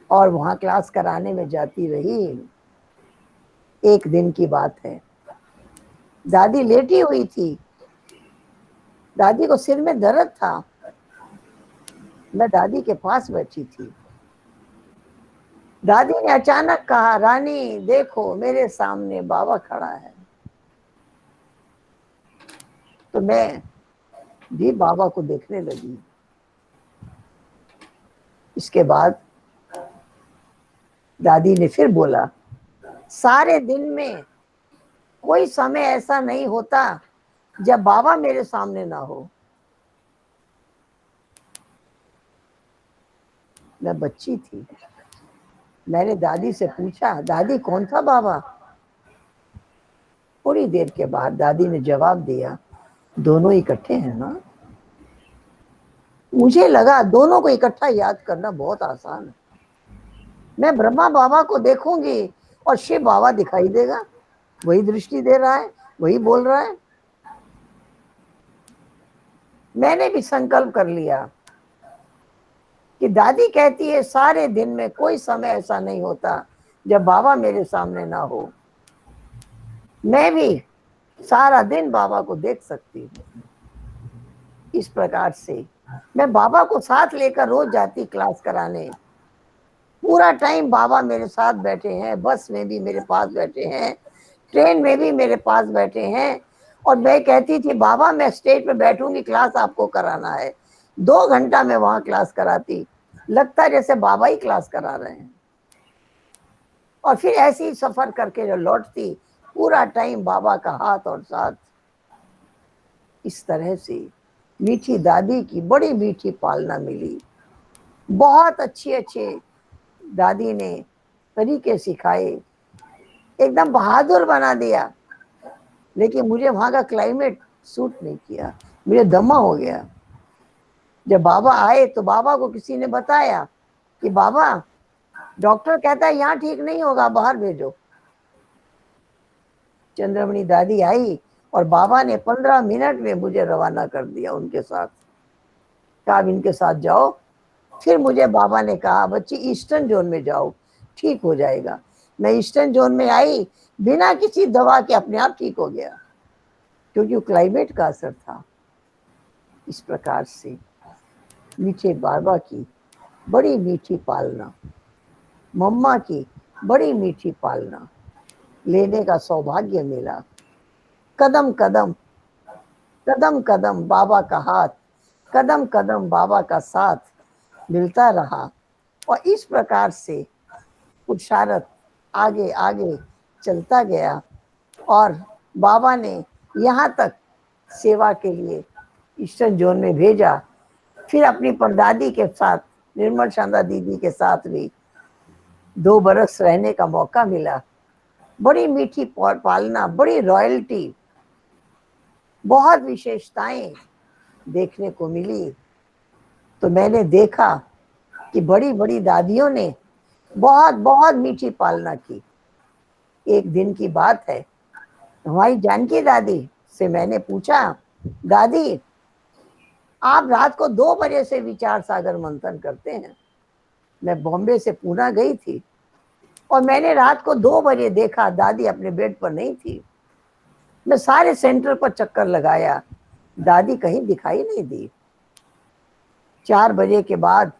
और वहां क्लास कराने में जाती रही। एक दिन की बात है, दादी लेटी हुई थी, दादी को सिर में दर्द था। मैं दादी के पास बैठी थी। दादी ने अचानक कहा, रानी देखो मेरे सामने बाबा खड़ा है। तो मैं भी बाबा को देखने लगी। इसके बाद दादी ने फिर बोला, सारे दिन में कोई समय ऐसा नहीं होता जब बाबा मेरे सामने ना हो। मैं बच्ची थी, मैंने दादी से पूछा, दादी कौन था बाबा? थोड़ी देर के बाद दादी ने जवाब दिया, दोनों इकट्ठे हैं ना। मुझे लगा दोनों को इकट्ठा याद करना बहुत आसान है। मैं ब्रह्मा बाबा को देखूंगी और शिव बाबा दिखाई देगा, वही दृष्टि दे रहा है, वही बोल रहा है। मैंने भी संकल्प कर लिया कि दादी कहती है सारे दिन में कोई समय ऐसा नहीं होता जब बाबा मेरे सामने ना हो। मैं भी सारा दिन बाबा को देख सकती हूँ। इस प्रकार से मैं बाबा को साथ लेकर रोज जाती क्लास कराने। पूरा टाइम बाबा मेरे साथ बैठे हैं, बस में भी मेरे पास बैठे हैं, ट्रेन में भी मेरे पास बैठे हैं। और मैं कहती थी, बाबा मैं स्टेज पे बैठूंगी, क्लास आपको कराना है। 2 घंटा मैं वहां क्लास कराती, लगता जैसे बाबा ही क्लास करा रहे हैं। और फिर ऐसे ही सफर करके जो लौटती, पूरा टाइम बाबा का हाथ और साथ। इस तरह से मीठी दादी की बड़ी मीठी पालना मिली। बहुत अच्छे अच्छे दादी ने तरीके सिखाए, एकदम बहादुर बना दिया। लेकिन मुझे वहां का क्लाइमेट सूट नहीं किया, मुझे दमा हो गया। जब बाबा आए तो बाबा को किसी ने बताया कि बाबा डॉक्टर कहता है यहाँ ठीक नहीं होगा, बाहर भेजो। चंद्रमणि दादी आई और बाबा ने 15 मिनट में मुझे रवाना कर दिया उनके साथ। कहा इनके साथ जाओ। फिर मुझे बाबा ने कहा, बच्ची ईस्टर्न जोन में जाओ, ठीक हो जाएगा। मैं ईस्टर्न जोन में आई, बिना किसी दवा के अपने आप ठीक हो गया, क्योंकि वो क्लाइमेट का असर था। इस प्रकार से मीठे बाबा की बड़ी मीठी पालना, मम्मा की बड़ी मीठी पालना लेने का सौभाग्य मिला। कदम कदम कदम कदम बाबा का हाथ, कदम कदम बाबा का साथ मिलता रहा। और इस प्रकार से पुरुषार्थ आगे आगे चलता गया और बाबा ने यहाँ तक सेवा के लिए ईस्टर्न जोन में भेजा। फिर अपनी परदादी के साथ, निर्मल शांता दीदी के साथ भी 2 बरस रहने का मौका मिला। बड़ी मीठी पालना, बड़ी रॉयल्टी, बहुत विशेषताएं देखने को मिली। तो मैंने देखा कि बड़ी बड़ी दादियों ने बहुत बहुत मीठी पालना की। एक दिन की बात है, हमारी जानकी दादी से मैंने पूछा, दादी आप रात को 2 बजे से विचार सागर मंथन करते हैं। मैं बॉम्बे से पूना गई थी और मैंने रात को 2 बजे देखा दादी अपने बेड पर नहीं थी। मैं सारे सेंटर पर चक्कर लगाया, दादी कहीं दिखाई नहीं दी। 4 बजे के बाद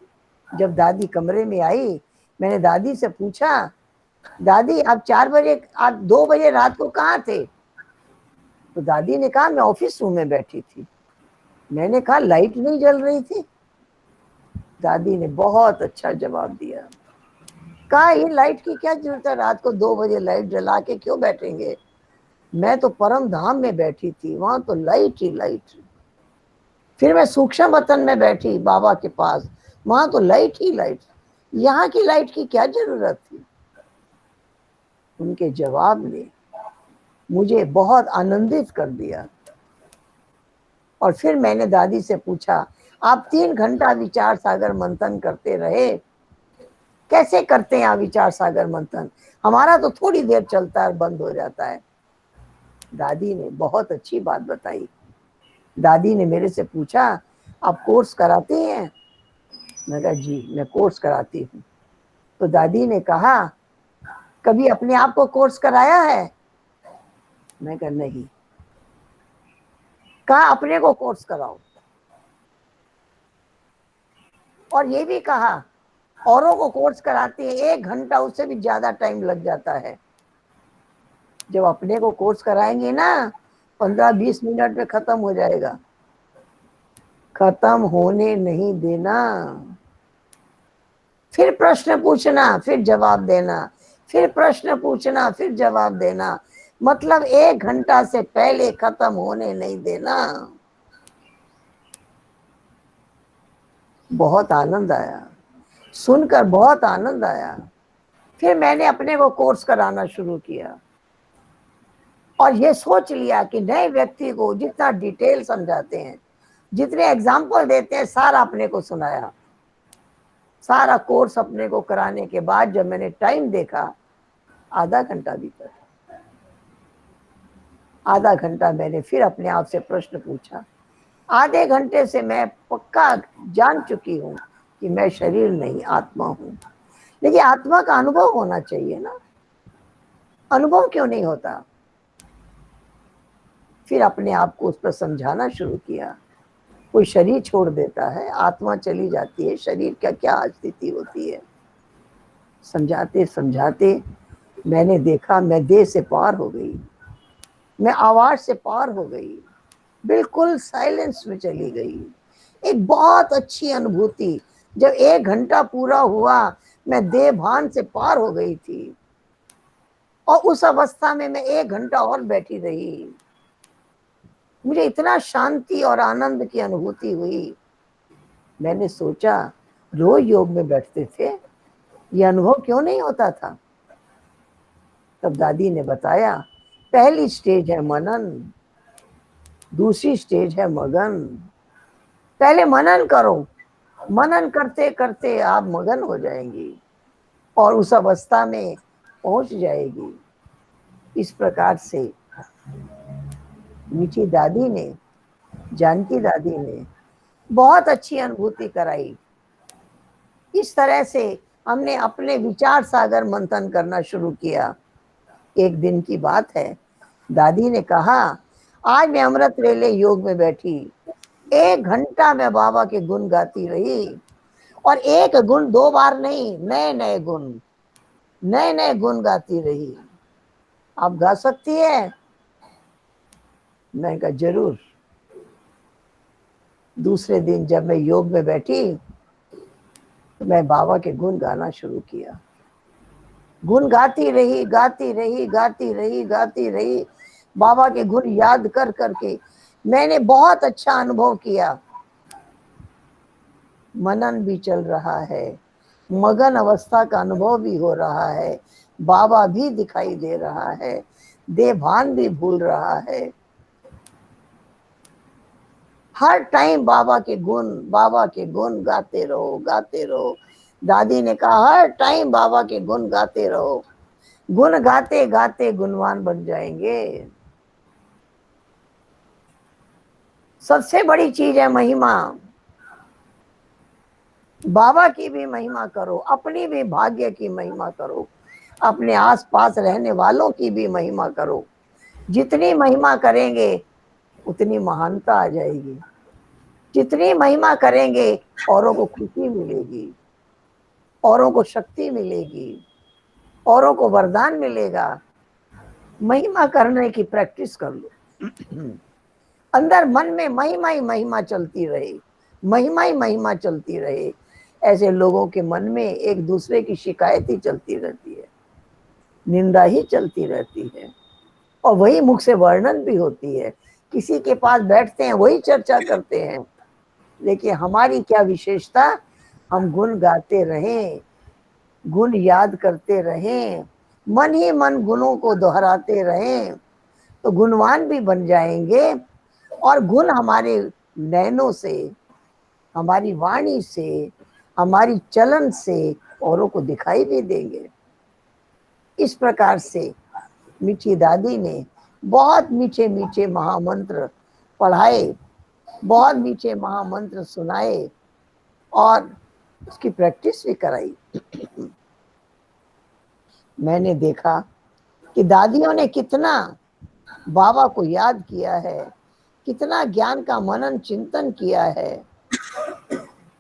जब दादी कमरे में आई, मैंने दादी से पूछा, दादी आप 4 बजे, आप 2 बजे रात को कहाँ थे? तो दादी ने कहा मैं ऑफिस रूम में बैठी थी। मैंने कहा लाइट नहीं जल रही थी? दादी ने बहुत अच्छा जवाब दिया, कहा ये लाइट की क्या जरूरत है, रात को 2 बजे लाइट जला के क्यों बैठेंगे? मैं तो परम धाम में बैठी थी, वहां तो लाइट ही लाइट। फिर मैं सूक्ष्म वतन में बैठी बाबा के पास, वहां तो लाइट ही लाइट, यहाँ की लाइट की क्या जरूरत थी? उनके जवाब ने मुझे बहुत आनंदित कर दिया। और फिर मैंने दादी से पूछा, आप 3 घंटा विचार सागर मंथन करते रहे, कैसे करते हैं आप विचार सागर मंथन? हमारा तो थोड़ी देर चलता है, बंद हो जाता है। दादी ने बहुत अच्छी बात बताई। दादी ने मेरे से पूछा, आप कोर्स कराती हैं? मैं कहा जी मैं कोर्स कराती हूँ। तो दादी ने कहा, कभी अपने आप को कोर्स कराया है? मैं कहा नहीं। कहा अपने को कोर्स कराओ। और ये भी कहा औरों को कोर्स कराती है 1 घंटा, उससे भी ज्यादा टाइम लग जाता है। जब अपने को कोर्स कराएंगे ना 15-20 मिनट में खत्म हो जाएगा। खत्म होने नहीं देना, फिर प्रश्न पूछना, फिर जवाब देना, फिर प्रश्न पूछना, फिर जवाब देना, मतलब 1 घंटा से पहले खत्म होने नहीं देना। बहुत आनंद आया, सुनकर बहुत आनंद आया। फिर मैंने अपने को कोर्स कराना शुरू किया और ये सोच लिया कि नए व्यक्ति को जितना डिटेल समझाते हैं, जितने एग्जाम्पल देते हैं, सारा अपने को सुनाया। सारा कोर्स अपने को कराने के बाद जब मैंने टाइम देखा, आधा घंटा बीता। आधा घंटा मैंने फिर अपने आप से प्रश्न पूछा। आधे घंटे से मैं पक्का जान चुकी हूं कि मैं शरीर नहीं आत्मा हूं। लेकिन आत्मा का अनुभव होना चाहिए ना, अनुभव क्यों नहीं होता? फिर अपने आप को उस पर समझाना शुरू किया। कोई शरीर छोड़ देता है, आत्मा चली जाती है, शरीर का क्या स्थिति होती है। समझाते समझाते मैंने देखा मैं देह से पार हो गई, मैं आवाज से पार हो गई, बिल्कुल साइलेंस में चली गई। एक बहुत अच्छी अनुभूति। जब 1 घंटा पूरा हुआ, मैं देह भान से पार हो गई थी और उस अवस्था में मैं 1 घंटा और बैठी रही। मुझे इतना शांति और आनंद की अनुभूति हुई। मैंने सोचा रोज योग में बैठते थे, ये अनुभव क्यों नहीं होता था? तब दादी ने बताया, पहली स्टेज है मनन, दूसरी स्टेज है मगन। पहले मनन करो, मनन करते करते आप मगन हो जाएंगी और उस अवस्था में पहुंच जाएगी। इस प्रकार से मीठी दादी ने, जानकी दादी ने बहुत अच्छी अनुभूति कराई। इस तरह से हमने अपने विचार सागर मंथन करना शुरू किया। एक दिन की बात है, दादी ने कहा, आज मैं अमृत वेले योग में बैठी, 1 घंटा मैं बाबा के गुण गाती रही। और एक गुण 2 बार नहीं, नए नए गुण, नए नए गुण गाती रही। आप गा सकती है? मैं कहा जरूर। दूसरे दिन जब मैं योग में बैठी तो मैं बाबा के गुण गाना शुरू किया। गुण गाती रही, गाती रही, गाती रही, गाती रही। बाबा के गुण याद कर करके मैंने बहुत अच्छा अनुभव किया। मनन भी चल रहा है, मगन अवस्था का अनुभव भी हो रहा है, बाबा भी दिखाई दे रहा है, देभान भी भूल रहा है। हर टाइम बाबा के गुण गाते रहो, गाते रहो। दादी ने कहा हर टाइम बाबा के गुण गाते रहो, गुण गाते गाते गुणवान बन जाएंगे। सबसे बड़ी चीज है महिमा। बाबा की भी महिमा करो, अपनी भी भाग्य की महिमा करो, अपने आसपास रहने वालों की भी महिमा करो। जितनी महिमा करेंगे उतनी महानता आ जाएगी। जितनी महिमा करेंगे औरों को खुशी मिलेगी, औरों को शक्ति मिलेगी, औरों को वरदान मिलेगा। महिमा करने की प्रैक्टिस कर लो। अंदर मन में महिमा ही महिमा चलती रहे, महिमा ही महिमा चलती रहे। ऐसे लोगों के मन में एक दूसरे की शिकायत ही चलती रहती है, निंदा ही चलती रहती है, और वही मुख से वर्णन भी होती है। किसी के पास बैठते हैं वही चर्चा करते हैं। लेकिन हमारी क्या विशेषता, हम गुण गाते रहें, गुण याद करते रहें, मन ही मन गुणों को दोहराते रहें, तो गुणवान भी बन जाएंगे। और गुण हमारे नैनों से, हमारी वाणी से, हमारी चलन से औरों को दिखाई भी देंगे। इस प्रकार से मीठी दादी ने बहुत मीठे मीठे महामंत्र पढ़ाए, बहुत मीठे महामंत्र सुनाए और उसकी प्रैक्टिस भी कराई। मैंने देखा कि दादियों ने कितना बाबा को याद किया है, कितना ज्ञान का मनन चिंतन किया है।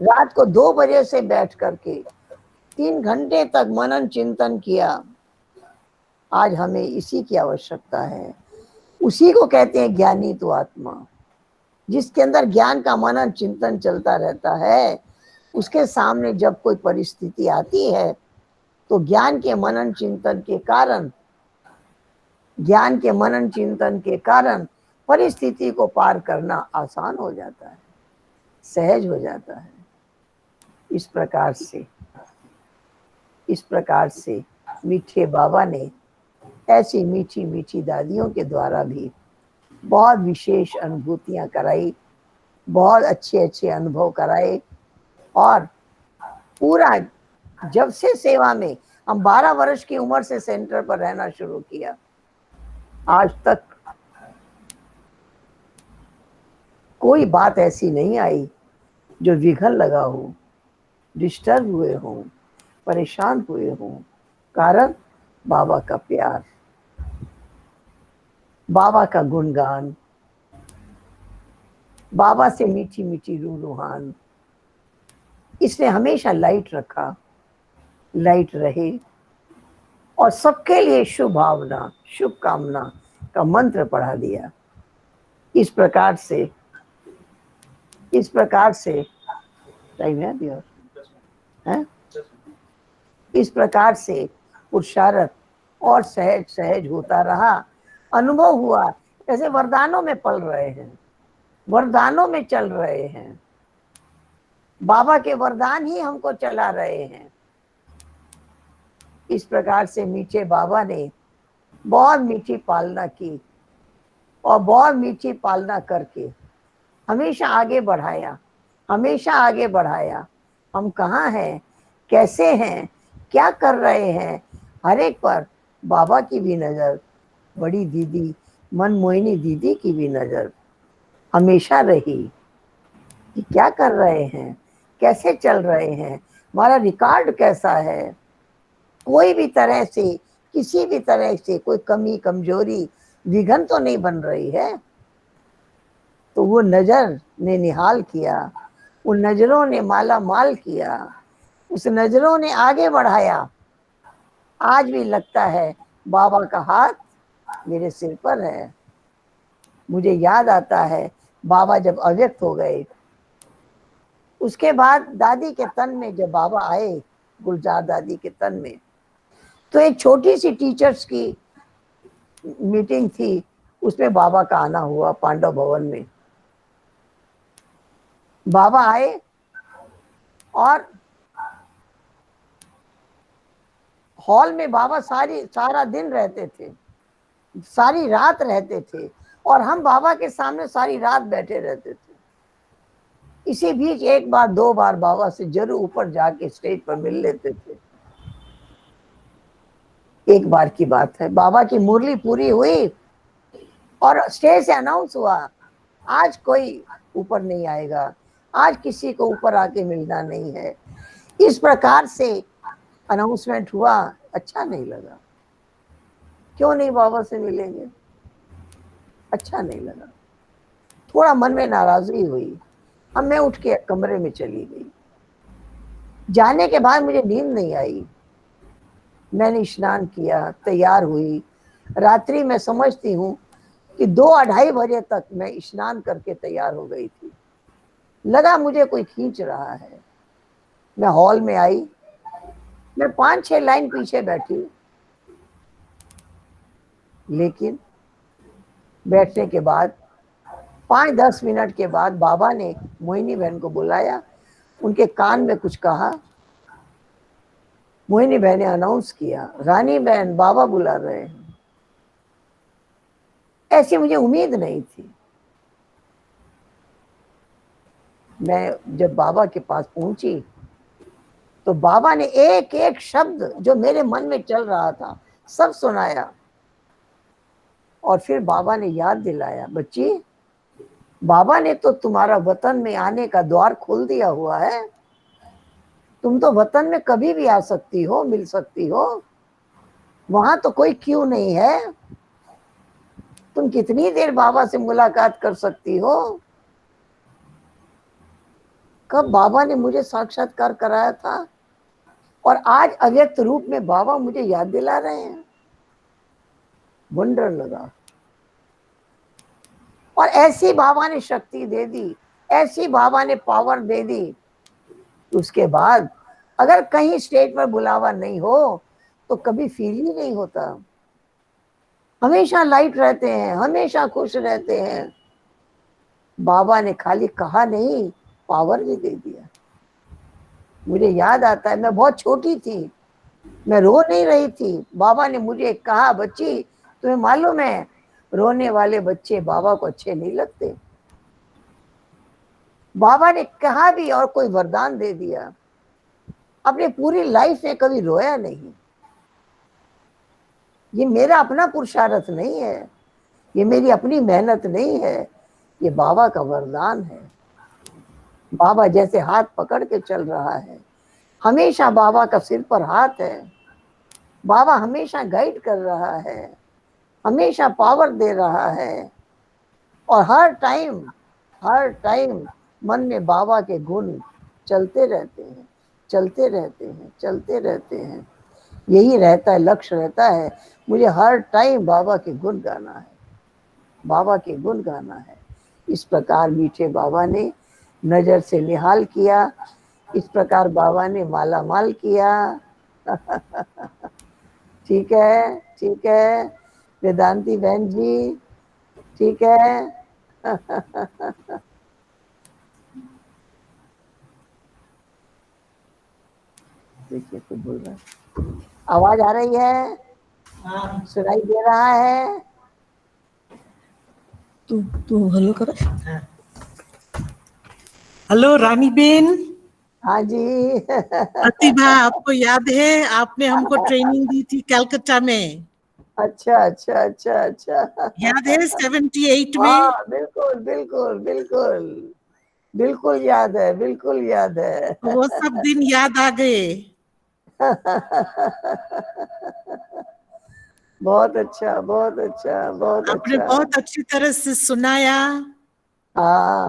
रात को 2 बजे से बैठ करके 3 घंटे तक मनन चिंतन किया। आज हमें इसी की आवश्यकता है। उसी को कहते हैं ज्ञानी तो आत्मा। जिसके अंदर ज्ञान का मनन चिंतन चलता रहता है, उसके सामने जब कोई परिस्थिति आती है तो ज्ञान के मनन चिंतन के कारण, ज्ञान के मनन चिंतन के कारण परिस्थिति को पार करना आसान हो जाता है, सहज हो जाता है। इस प्रकार से मीठे बाबा ने ऐसी मीठी मीठी दादियों के द्वारा भी बहुत विशेष अनुभूतियां कराई, बहुत अच्छे अच्छे अनुभव कराए। और पूरा जब से सेवा में, हम 12 वर्ष की उम्र से सेंटर पर रहना शुरू किया, आज तक कोई बात ऐसी नहीं आई जो विघन लगा हो, डिस्टर्ब हुए हों, परेशान हुए हों। कारण बाबा का प्यार, बाबा का गुणगान, बाबा से मीठी मीठी रूहान। इसने हमेशा लाइट रखा, लाइट रहे, और सबके लिए शुभ भावना, शुभ कामना का मंत्र पढ़ा दिया। इस प्रकार से टाइम है अभी और है? इस प्रकार से पुरुषार्थ और सहज सहज होता रहा। अनुभव हुआ जैसे वरदानों में पल रहे हैं, वरदानों में चल रहे हैं। बाबा के वरदान ही हमको चला रहे हैं। इस प्रकार से मीठे बाबा ने बहुत मीठी पालना की, और बहुत मीठी पालना करके हमेशा आगे बढ़ाया, हमेशा आगे बढ़ाया। हम कहाँ हैं, कैसे हैं, क्या कर रहे हैं, हर एक पर बाबा की भी नज़र, बड़ी दीदी मनमोहिनी दीदी की भी नज़र हमेशा रही कि क्या कर रहे हैं, कैसे चल रहे हैं, हमारा रिकॉर्ड कैसा है। कोई भी तरह से, किसी भी तरह से कोई कमी कमजोरी विघन तो नहीं बन रही है। तो वो नजर ने निहाल किया, उन नजरों ने माला माल किया, उस नजरों ने आगे बढ़ाया। आज भी लगता है बाबा का हाथ मेरे सिर पर है। मुझे याद आता है बाबा जब अव्यक्त हो गए, उसके बाद दादी के तन में जब बाबा आए, गुलजार दादी के तन में, तो एक छोटी सी टीचर्स की मीटिंग थी, उसमें बाबा का आना हुआ पांडव भवन में। बाबा आए हॉल में बाबा सारा दिन रहते थे, सारी रात रहते थे, और हम बाबा के सामने सारी रात बैठे रहते थे। इसी बीच एक बार दो बार बाबा से जरूर ऊपर जाके स्टेज पर मिल लेते थे। एक बार की बात है, बाबा की मुरली पूरी हुई और स्टेज से अनाउंस हुआ, आज कोई ऊपर नहीं आएगा, आज किसी को ऊपर आके मिलना नहीं है। इस प्रकार से अनाउंसमेंट हुआ। अच्छा नहीं लगा, क्यों नहीं बाबा से मिलेंगे, अच्छा नहीं लगा, थोड़ा मन में नाराजगी हुई। अब मैं उठ के कमरे में चली गई। जाने के बाद मुझे नींद नहीं आई। मैंने स्नान किया, तैयार हुई। रात्रि में समझती हूँ कि 2-2:30 बजे तक मैं स्नान करके तैयार हो गई थी। लगा मुझे कोई खींच रहा है। मैं हॉल में आई, मैं 5-6 लाइन पीछे बैठी, लेकिन बैठने के बाद 5-10 मिनट के बाद बाबा ने मोहिनी बहन को बुलाया, उनके कान में कुछ कहा। मोहिनी बहन ने अनाउंस किया, रानी बहन बाबा बुला रहे हैं। ऐसी मुझे उम्मीद नहीं थी। मैं जब बाबा के पास पहुंची तो बाबा ने एक एक शब्द जो मेरे मन में चल रहा था सब सुनाया, और फिर बाबा ने याद दिलाया, बच्ची, बाबा ने तो तुम्हारा वतन में आने का द्वार खोल दिया हुआ है, तुम तो वतन में कभी भी आ सकती हो, मिल सकती हो, वहां तो कोई क्यों नहीं है, तुम कितनी देर बाबा से मुलाकात कर सकती हो। कब बाबा ने मुझे साक्षात्कार कराया था, और आज अव्यक्त रूप में बाबा मुझे याद दिला रहे हैं। वंडर लगा। और ऐसी बाबा ने शक्ति दे दी, ऐसी बाबा ने पावर दे दी। उसके बाद अगर कहीं स्टेज पर बुलावा नहीं हो तो कभी फील ही नहीं होता। हमेशा लाइट रहते हैं, हमेशा खुश रहते हैं। बाबा ने खाली कहा नहीं, पावर भी दे दिया। मुझे याद आता है, मैं बहुत छोटी थी, मैं रो नहीं रही थी। बाबा ने मुझे कहा, बच्ची, तुम्हें मालूम है रोने वाले बच्चे बाबा को अच्छे नहीं लगते। बाबा ने कहा भी और कोई वरदान दे दिया। अपनी पूरी लाइफ में कभी रोया नहीं। ये मेरा अपना पुरुषार्थ नहीं है, ये मेरी अपनी मेहनत नहीं है, ये बाबा का वरदान है। बाबा जैसे हाथ पकड़ के चल रहा है, हमेशा बाबा का सिर पर हाथ है, बाबा हमेशा गाइड कर रहा है, हमेशा पावर दे रहा है, और हर टाइम मन में बाबा के गुण चलते रहते हैं, चलते रहते हैं, चलते रहते हैं। यही रहता है, लक्ष्य रहता है, मुझे हर टाइम बाबा के गुण गाना है, बाबा के गुण गाना है। इस प्रकार मीठे बाबा ने नजर से निहाल किया, इस प्रकार बाबा ने माला माल किया। ठीक है, ठीक है वेदांती बहन जी, ठीक है। देखिए तो बोल रहा है, आवाज आ रही है, हाँ, सुनाई दे रहा है। तू तू हेलो कर। हेलो रानी बेन। हाँ जी। प्रतिभा, आपको याद है आपने हमको ट्रेनिंग दी थी कलकत्ता में? अच्छा अच्छा अच्छा अच्छा। याद है 78 में? हाँ बिल्कुल बिल्कुल बिल्कुल, बिल्कुल याद है, बिल्कुल याद है। वो सब दिन याद आ गए। बहुत अच्छा, बहुत अच्छा, बहुत आपने अच्छा। बहुत अच्छी तरह से सुनाया। हाँ।